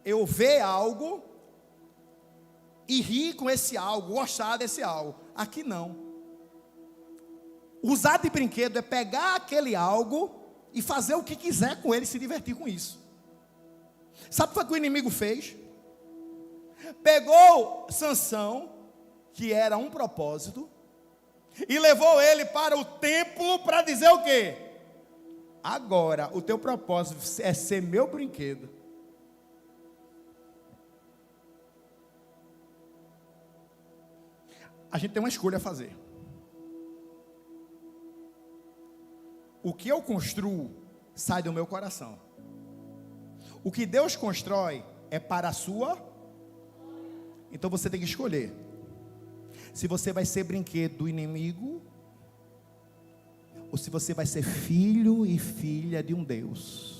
eu ver algo e rir com esse algo, gostar desse algo. Aqui não. Usar de brinquedo é pegar aquele algo e fazer o que quiser com ele, se divertir com isso. Sabe o que o inimigo fez? Pegou Sansão, que era um propósito, e levou ele para o templo para dizer o quê? Agora, o teu propósito é ser meu brinquedo. A gente tem uma escolha a fazer. O que eu construo sai do meu coração. O que Deus constrói é para a sua. Então você tem que escolher. Se você vai ser brinquedo do inimigo, ou se você vai ser filho e filha de um Deus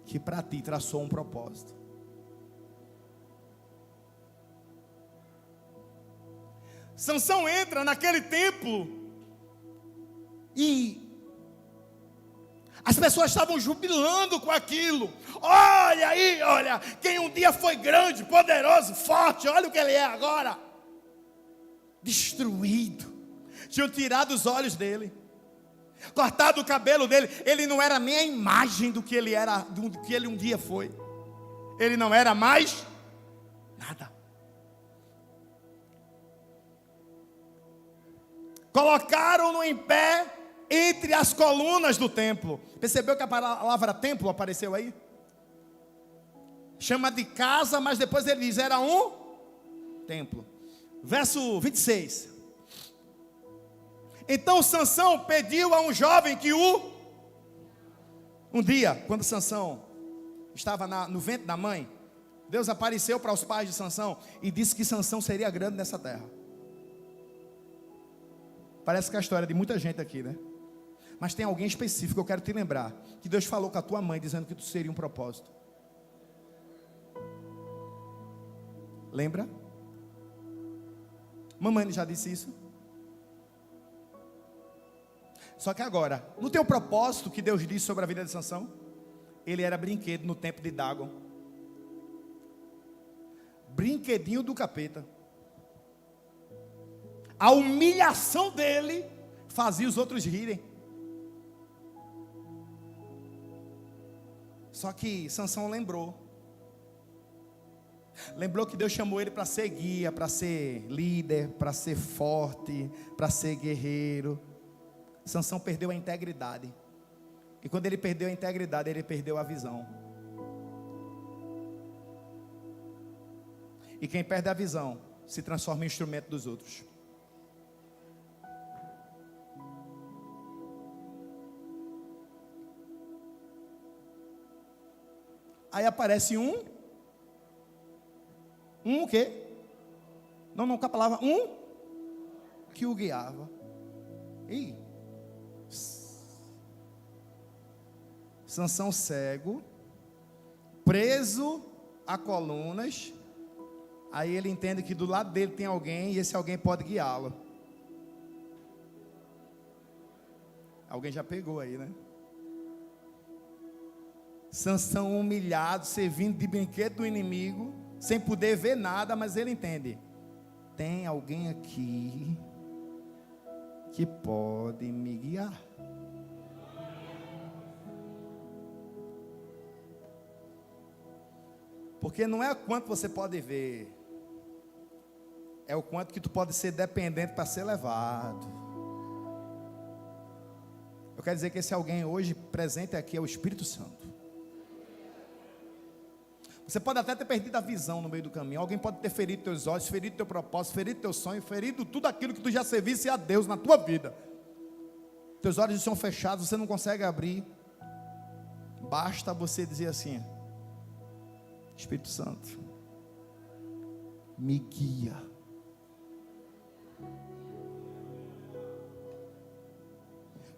que para ti traçou um propósito. Sansão entra naquele templo e as pessoas estavam jubilando com aquilo. Olha aí, olha, quem um dia foi grande, poderoso, forte, olha o que ele é agora. Destruído. Tinham tirado os olhos dele, cortado o cabelo dele. Ele não era nem a imagem do que ele era, do que ele um dia foi. Ele não era mais nada. Colocaram-no em pé entre as colunas do templo. Percebeu que a palavra templo apareceu aí? Chama de casa, mas depois ele diz, era um templo. Verso 26. Então Sansão pediu a um jovem que um dia, quando Sansão estava no ventre da mãe, Deus apareceu para os pais de Sansão e disse que Sansão seria grande nessa terra. Parece que é a história de muita gente aqui, né? Mas tem alguém específico que eu quero te lembrar, que Deus falou com a tua mãe, dizendo que tu seria um propósito. Lembra? Mamãe já disse isso. Só que agora, no teu propósito que Deus disse sobre a vida de Sansão, ele era brinquedo no tempo de Dagon. Brinquedinho do capeta. A humilhação dele fazia os outros rirem. Só que Sansão lembrou que Deus chamou ele para ser guia, para ser líder, para ser forte, para ser guerreiro. Sansão perdeu a integridade. E quando ele perdeu a integridade, ele perdeu a visão. E quem perde a visão se transforma em instrumento dos outros. Aí aparece um o quê? Não, com a palavra que o guiava. Ih. Sansão cego, preso a colunas. Aí ele entende que do lado dele tem alguém, e esse alguém pode guiá-lo. Alguém já pegou aí, né? Sansão humilhado, servindo de brinquedo do inimigo, sem poder ver nada, mas ele entende: tem alguém aqui que pode me guiar. Porque não é o quanto você pode ver, é o quanto que tu pode ser dependente para ser levado. Eu quero dizer que esse alguém hoje presente aqui é o Espírito Santo. Você pode até ter perdido a visão no meio do caminho. Alguém pode ter ferido teus olhos, ferido teu propósito, ferido teu sonho, ferido tudo aquilo que tu já servisse a Deus na tua vida. Teus olhos estão fechados, você não consegue abrir. Basta você dizer assim: Espírito Santo, me guia.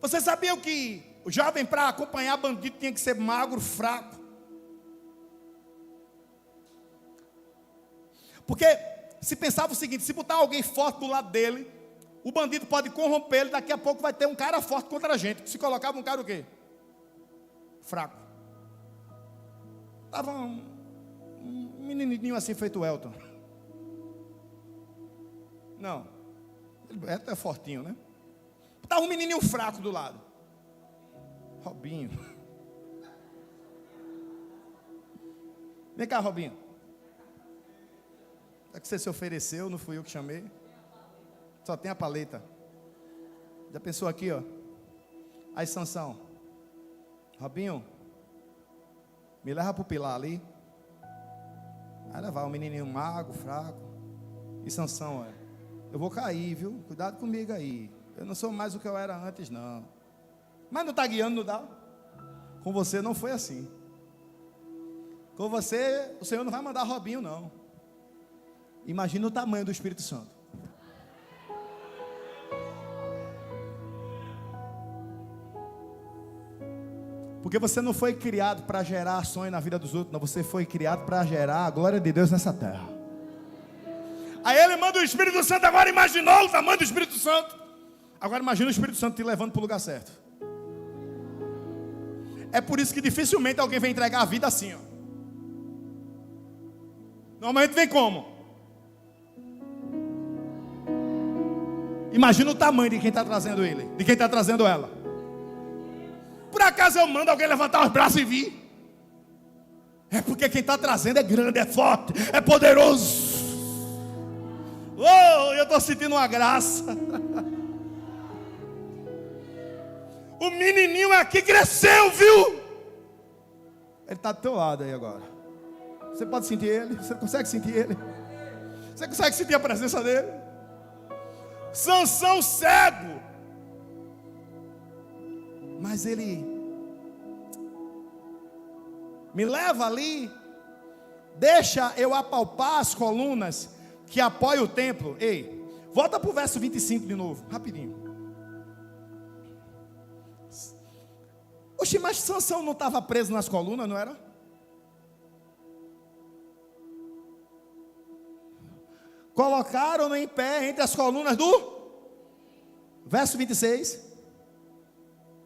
Você sabia que o jovem, para acompanhar bandido, tinha que ser magro, fraco? Porque se pensava o seguinte: se botar alguém forte do lado dele, o bandido pode corromper ele, daqui a pouco vai ter um cara forte contra a gente. Se colocava um cara o quê? Fraco. Estava um menininho assim feito o Elton. Não, ele é fortinho, né? Estava um menininho fraco do lado. Robinho. Vem cá, Robinho. É que você se ofereceu, não fui eu que chamei. Só tem a paleta. Já pensou aqui, ó? Aí, Sansão. Robinho, me leva para o pilar ali. Aí levar um menininho mago, fraco. E Sansão, ó, eu vou cair, viu? Cuidado comigo aí. Eu não sou mais o que eu era antes, não. Mas não está guiando, não dá? Com você não foi assim. Com você, o Senhor não vai mandar Robinho, não. Imagina o tamanho do Espírito Santo. Porque você não foi criado para gerar sonho na vida dos outros, não. Você foi criado para gerar a glória de Deus nessa terra. Aí ele manda o Espírito Santo. Agora imaginou o tamanho do Espírito Santo. Agora imagina o Espírito Santo te levando para o lugar certo. É por isso que dificilmente alguém vem entregar a vida assim, ó. Normalmente vem como? Imagina o tamanho de quem está trazendo ele, de quem está trazendo ela. Por acaso eu mando alguém levantar os braços e vir? É porque quem está trazendo é grande, é forte, é poderoso. Oh, eu estou sentindo uma graça. O menininho aqui cresceu, viu? Ele está do teu lado aí agora. Você pode sentir ele? Você consegue sentir ele? Você consegue sentir a presença dele? Sansão cego, mas ele me leva ali, deixa eu apalpar as colunas que apoiam o templo. Ei, volta para o verso 25 de novo, rapidinho. Oxe, mas Sansão não estava preso nas colunas, não era? Colocaram-no em pé entre as colunas do... Verso 26.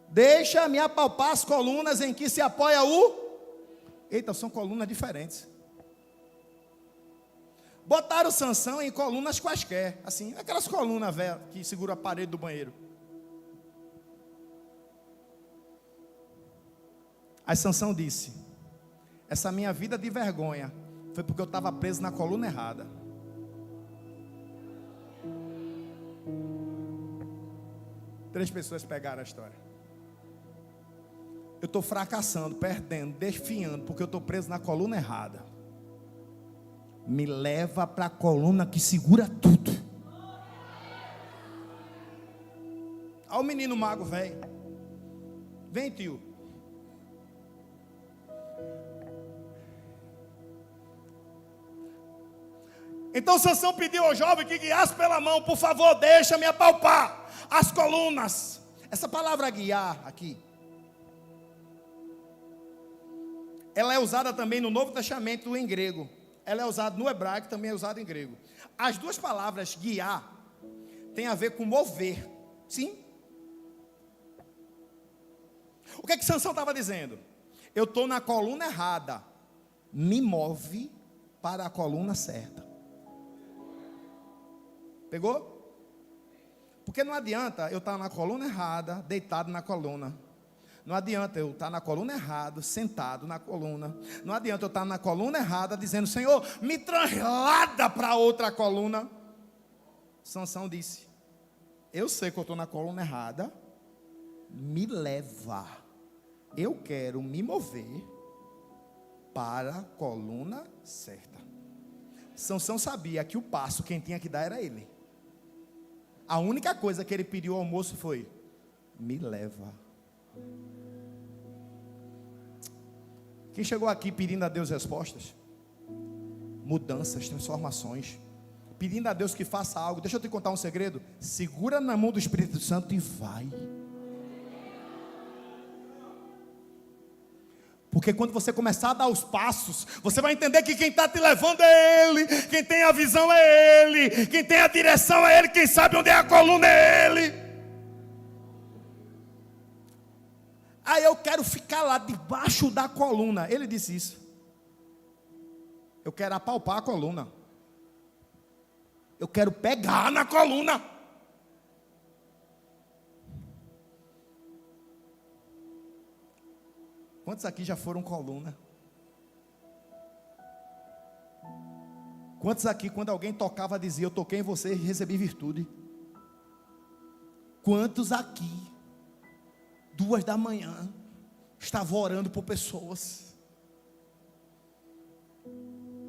Deixa-me apalpar as colunas em que se apoia o... Eita, são colunas diferentes. Botaram Sansão em colunas quaisquer, assim, aquelas colunas velhas que seguram a parede do banheiro. Aí Sansão disse: essa minha vida de vergonha foi porque eu estava preso na coluna errada. Três pessoas pegaram a história. Eu estou fracassando, perdendo, desfiando, porque eu estou preso na coluna errada. Me leva para a coluna que segura tudo. Olha o menino mago velho. Vem, tio. Então Sansão pediu ao jovem que guiasse pela mão: por favor, deixa-me apalpar as colunas. Essa palavra guiar aqui, ela é usada também no Novo Testamento em grego. Ela é usada no hebraico, também é usada em grego. As duas palavras guiar tem a ver com mover. Sim. O que é que Sansão estava dizendo? Eu estou na coluna errada, me move para a coluna certa. Pegou? Porque não adianta eu estar na coluna errada, deitado na coluna. Não adianta eu estar na coluna errada, sentado na coluna. Não adianta eu estar na coluna errada, dizendo: Senhor, me traslada para outra coluna. Sansão disse: eu sei que eu estou na coluna errada, me leva. Eu quero me mover para a coluna certa. Sansão sabia que o passo quem tinha que dar era ele. A única coisa que ele pediu ao moço foi: me leva. Quem chegou aqui pedindo a Deus respostas, mudanças, transformações, pedindo a Deus que faça algo, deixa eu te contar um segredo: segura na mão do Espírito Santo e vai. Porque quando você começar a dar os passos, você vai entender que quem está te levando é Ele, quem tem a visão é Ele, quem tem a direção é Ele, quem sabe onde é a coluna é Ele. Aí eu quero ficar lá debaixo da coluna. Ele disse isso. Eu quero apalpar a coluna. Eu quero pegar na coluna. Quantos aqui já foram coluna? Quantos aqui, quando alguém tocava, dizia: eu toquei em você e recebi virtude? Quantos aqui, 2 da manhã, estavam orando por pessoas?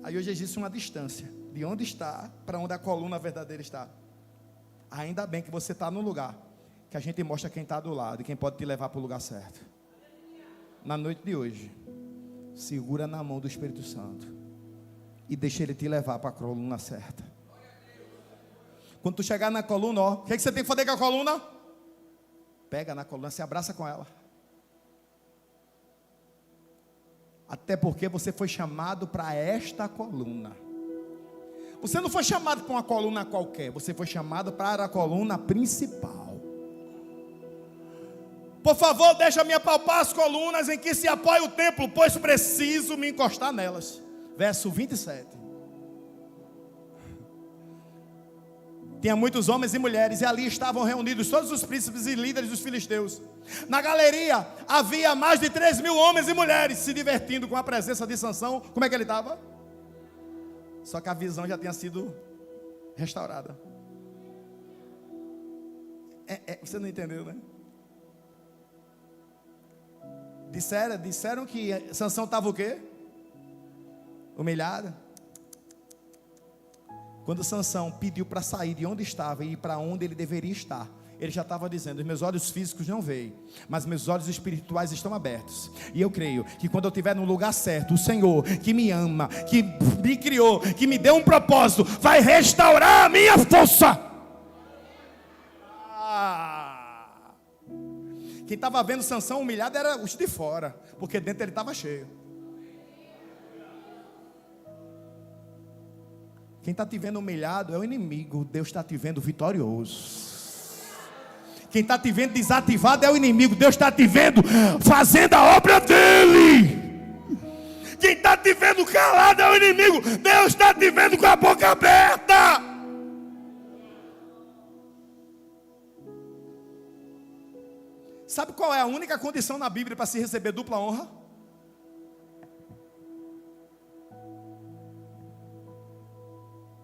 Aí hoje existe uma distância de onde está para onde a coluna verdadeira está. Ainda bem que você está no lugar que a gente mostra quem está do lado e quem pode te levar para o lugar certo. Na noite de hoje, segura na mão do Espírito Santo e deixa Ele te levar para a coluna certa. Quando tu chegar na coluna, ó, o que você tem que fazer com a coluna? Pega na coluna, se abraça com ela. Até porque você foi chamado para esta coluna. Você não foi chamado para uma coluna qualquer, você foi chamado para a coluna principal. Por favor, deixa-me apalpar as colunas em que se apoia o templo, pois preciso me encostar nelas. Verso 27. Tinha muitos homens e mulheres, e ali estavam reunidos todos os príncipes e líderes dos filisteus. Na galeria havia mais de 3.000 homens e mulheres se divertindo com a presença de Sansão. Como é que ele estava? Só que a visão já tinha sido restaurada. Você não entendeu, né? Disseram que Sansão estava o quê? Humilhado. Quando Sansão pediu para sair de onde estava e ir para onde ele deveria estar, ele já estava dizendo: meus olhos físicos não veem, mas meus olhos espirituais estão abertos. E eu creio que quando eu estiver no lugar certo, o Senhor que me ama, que me criou, que me deu um propósito, vai restaurar a minha força. Quem estava vendo Sansão humilhado era os de fora, porque dentro ele estava cheio. Quem está te vendo humilhado é o inimigo. Deus está te vendo vitorioso. Quem está te vendo desativado é o inimigo. Deus está te vendo fazendo a obra dele. Quem está te vendo calado é o inimigo. Deus está te vendo com a boca aberta. Sabe qual é a única condição na Bíblia para se receber dupla honra?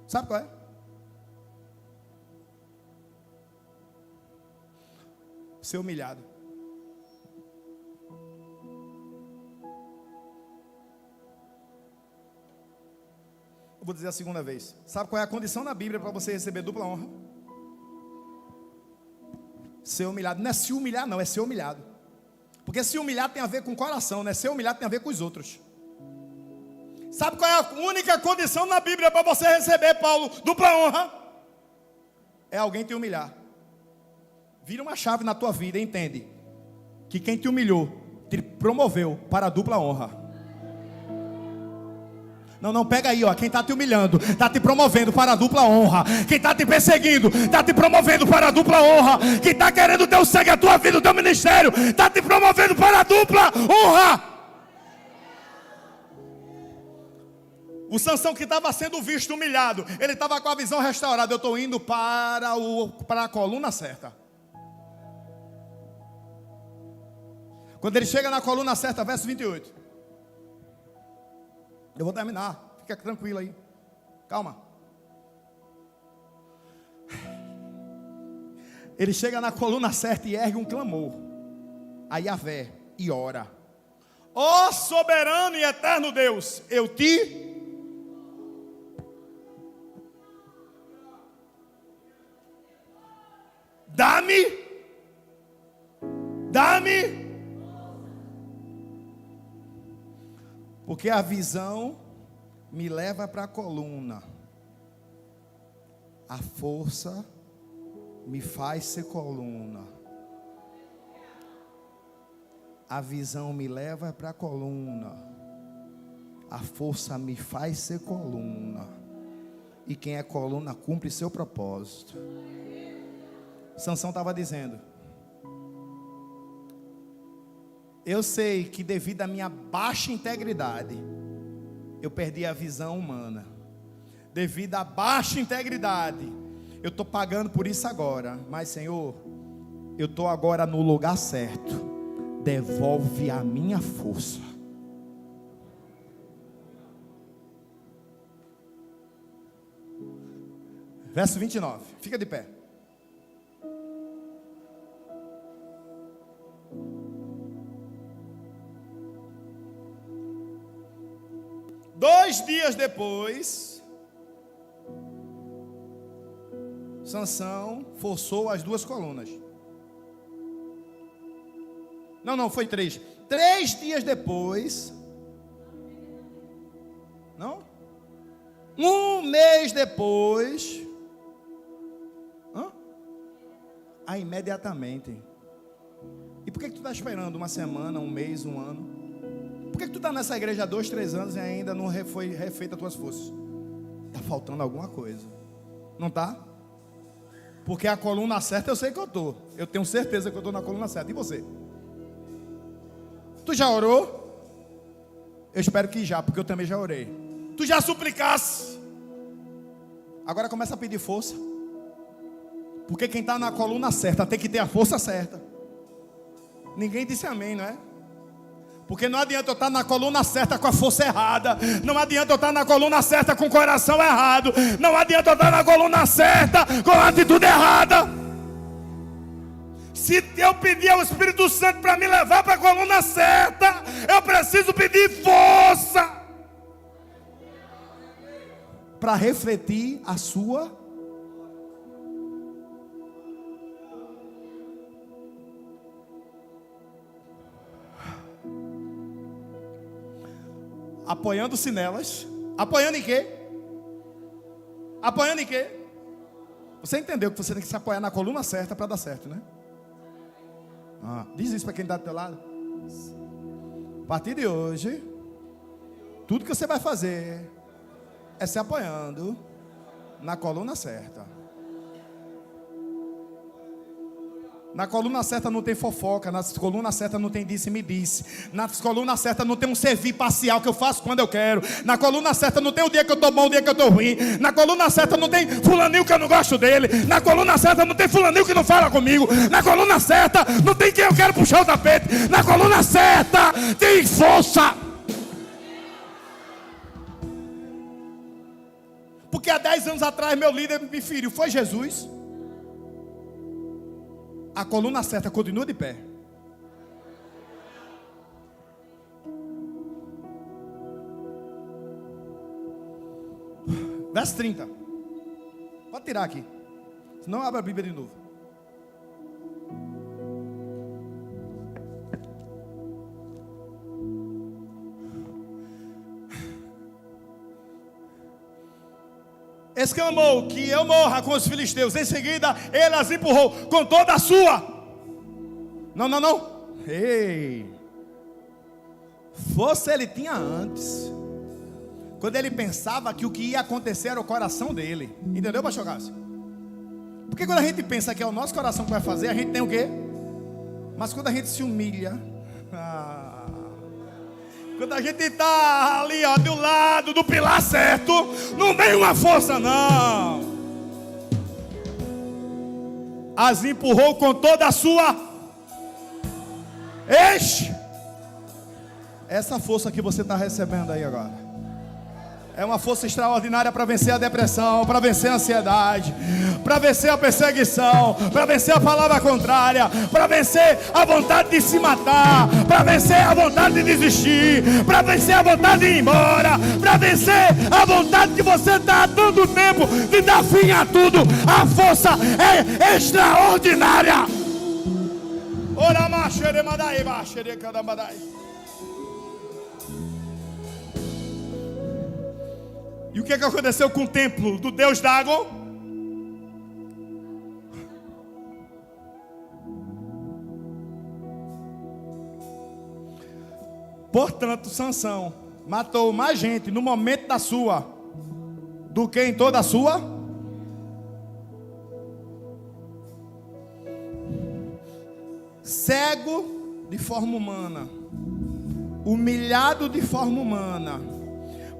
Sabe qual é? Ser humilhado. Eu vou dizer a segunda vez. Sabe qual é a condição na Bíblia para você receber dupla honra? Ser humilhado. Não é se humilhar, não, é ser humilhado. Porque se humilhar tem a ver com o coração, né? Ser humilhado tem a ver com os outros. Sabe qual é a única condição na Bíblia para você receber, Paulo, dupla honra? É alguém te humilhar. Vira uma chave na tua vida e entende que quem te humilhou te promoveu para a dupla honra. Não, pega aí, ó. Quem está te humilhando está te promovendo para a dupla honra. Quem está te perseguindo está te promovendo para a dupla honra. Quem está querendo o teu sangue, a tua vida, o teu ministério, está te promovendo para a dupla honra. O Sansão que estava sendo visto humilhado, ele estava com a visão restaurada. Eu estou indo para a coluna certa. Quando ele chega na coluna certa, verso 28. Eu vou terminar, fica tranquilo aí. Calma. Ele chega na coluna certa e ergue um clamor a Yahvé e ora: ó soberano e eterno Deus, eu te... Dá-me. Porque a visão me leva para a coluna. A força me faz ser coluna. A visão me leva para a coluna. A força me faz ser coluna. E quem é coluna cumpre seu propósito. Sansão estava dizendo: eu sei que devido à minha baixa integridade, eu perdi a visão humana. Devido à baixa integridade, eu estou pagando por isso agora. Mas Senhor, eu estou agora no lugar certo. Devolve a minha força. Verso 29, fica de pé. Dois dias depois, Sansão forçou as duas colunas. Não, foi 3. 3 dias depois. Não? 1 mês depois. Imediatamente. E por que tu está esperando uma semana, um mês, um ano? Por que tu está nessa igreja há 2, 3 anos e ainda não foi refeita as tuas forças? Está faltando alguma coisa. Não está? Porque a coluna certa eu sei que eu estou. Eu tenho certeza que eu estou na coluna certa. E você? Tu já orou? Eu espero que já, porque eu também já orei. Tu já suplicasse? Agora começa a pedir força. Porque quem está na coluna certa tem que ter a força certa. Ninguém disse amém, não é? Porque não adianta eu estar na coluna certa com a força errada. Não adianta eu estar na coluna certa com o coração errado. Não adianta eu estar na coluna certa com a atitude errada. Se eu pedir ao Espírito Santo para me levar para a coluna certa, eu preciso pedir força para refletir a sua. Apoiando-se nelas. Apoiando em quê? Apoiando em quê? Você entendeu que você tem que se apoiar na coluna certa para dar certo, né? Diz isso para quem está do teu lado. A partir de hoje, tudo que você vai fazer é se apoiando na coluna certa. Na coluna certa não tem fofoca, na coluna certa não tem disse-me disse. Na coluna certa não tem um servir parcial que eu faço quando eu quero. Na coluna certa não tem o dia que eu estou bom, o dia que eu estou ruim. Na coluna certa não tem fulaninho que eu não gosto dele. Na coluna certa não tem fulaninho que não fala comigo. Na coluna certa não tem quem eu quero puxar o tapete. Na coluna certa tem força. Porque há 10 anos atrás meu líder me feriu, foi Jesus. A coluna certa continua de pé. Verso 30. Pode tirar aqui. Senão abre a Bíblia de novo. Exclamou que eu morra com os filisteus. Em seguida ele as empurrou com toda a sua. Não. Ei. Força ele tinha antes, quando ele pensava que o que ia acontecer era o coração dele. Entendeu, pastor Cássio? Porque quando a gente pensa que é o nosso coração que vai fazer, a gente tem o quê? Mas quando a gente se humilha, quando a gente está ali, ó, do lado do pilar certo, não vem uma força, não. As empurrou com toda a sua. Eixe! Essa força que você está recebendo aí agora é uma força extraordinária para vencer a depressão, para vencer a ansiedade, para vencer a perseguição, para vencer a palavra contrária, para vencer a vontade de se matar, para vencer a vontade de desistir, para vencer a vontade de ir embora, para vencer a vontade que você está há tanto tempo de dar fim a tudo. A força é extraordinária. Ora, machere, madai, machere, cadambadai. E o que aconteceu com o templo do Deus Dagon? Portanto, Sansão matou mais gente no momento da sua do que em toda a sua. Cego de forma humana, humilhado de forma humana,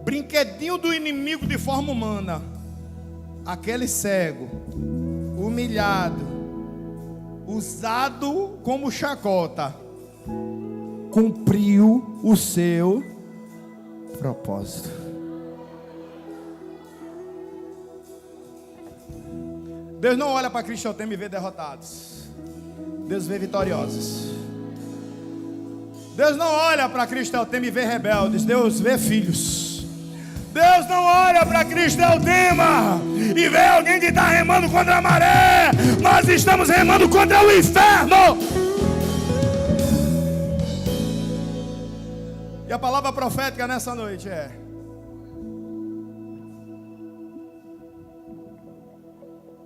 brinquedinho do inimigo de forma humana. Aquele cego, humilhado, usado como chacota, cumpriu o seu propósito. Deus não olha para Cristotema e vê derrotados. Deus vê vitoriosos. Deus não olha para Cristotema e vê rebeldes. Deus vê filhos. Deus não olha para Cristotema e vê alguém que está remando contra a maré. Nós estamos remando contra o inferno. E a palavra profética nessa noite é: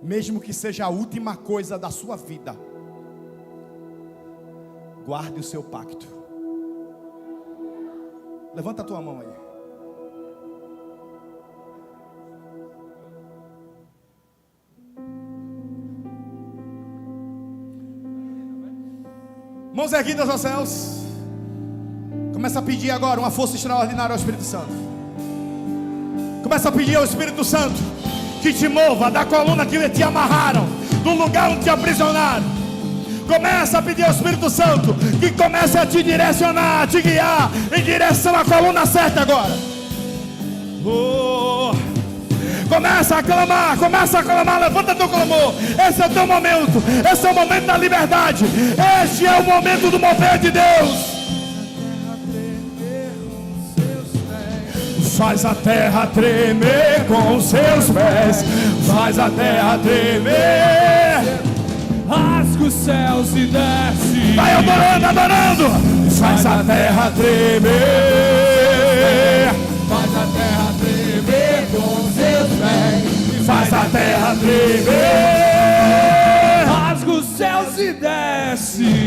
mesmo que seja a última coisa da sua vida, guarde o seu pacto. Levanta a tua mão aí. Mãos erguidas aos céus. Começa a pedir agora uma força extraordinária ao Espírito Santo. Começa a pedir ao Espírito Santo que te mova da coluna que te amarraram, do lugar onde te aprisionaram. Começa a pedir ao Espírito Santo que comece a te direcionar, a te guiar em direção à coluna certa agora. Começa a clamar, levanta teu clamor. Esse é o teu momento, esse é o momento da liberdade, este é o momento do mover de Deus. Faz a terra tremer com os seus pés, faz a terra tremer, rasga os céus e desce. Vai adorando, faz a terra tremer, faz a terra tremer com os seus pés, faz a terra tremer, rasga os céus e desce.